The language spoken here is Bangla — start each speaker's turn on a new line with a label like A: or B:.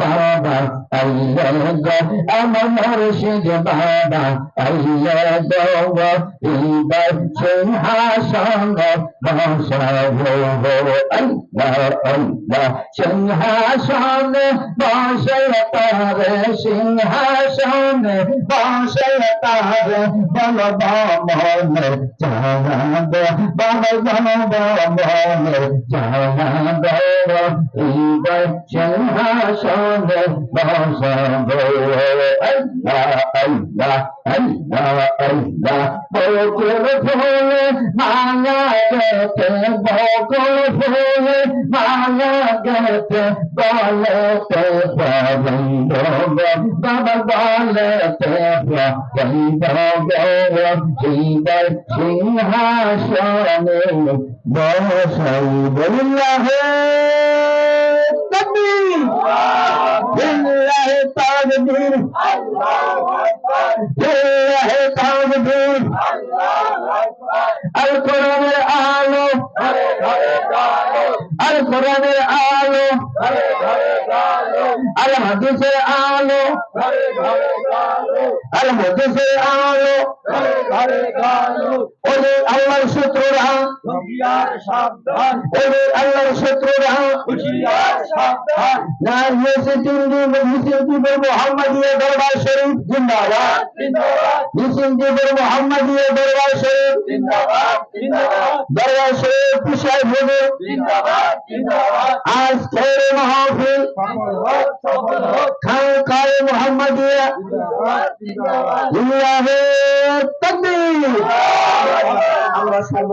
A: বাবা আইয়া গো আমার মুর্শিদ বাবা আইয়া গো এইবার সিংহাসনে বসাবো আল্লাহ আল্লাহ সিংহাসনে বসে তারে সিংহাসনে বসে তারে বলবা মনে চাঁদ বাবা মনে চাঁদ এইবার সিংহাসনে বসাবো আল্লাহ আল্লাহ আল্লাহ আল্লাহ বকুল ফুলে মালা গেতে বকুল ফুলে মালা গেতে বলতে পবন্দ বাবা বলতে পবন্দ শিবের সিংহাসনে বসাইবুল্লাহ তাকবীর লিল্লাহি তাকবীর আল্লাহু আকবার লিল্লাহি তাকবীর আল্লাহু আকবার আল কোরআনের আলো ঘরে ঘরে আলো আল কোরআনের আলো ঘরে ঘরে আলো আল হাদিসের আলো ঘরে ঘরে আলো আল হাদিসের আলো ঘরে ঘরে আলো ওরে আল্লাহর শত্রুরা হুঁশিয়ার সাবধান ওরে আল্লাহর শত্রুরা হুঁশিয়ার সাবধান না হয়েছে তিনদিনের মুহাম্মাদিয়া দরবার শরীফ জিন্দাবাদ জিন্দাবাদ তিনদিনের মুহাম্মাদিয়া দরবার শরীফ জিন্দাবাদ জিন্দাবাদ দরবার শরীফ পিছায় ভোগে জিন্দাবাদ জিন্দাবাদ আজকের মাহফিল সফল হোক খানকায়ে মুহাম্মাদিয়া জিন্দাবাদ জিন্দাবাদ লিল্লাহি তাকবীর আমরা সর্ব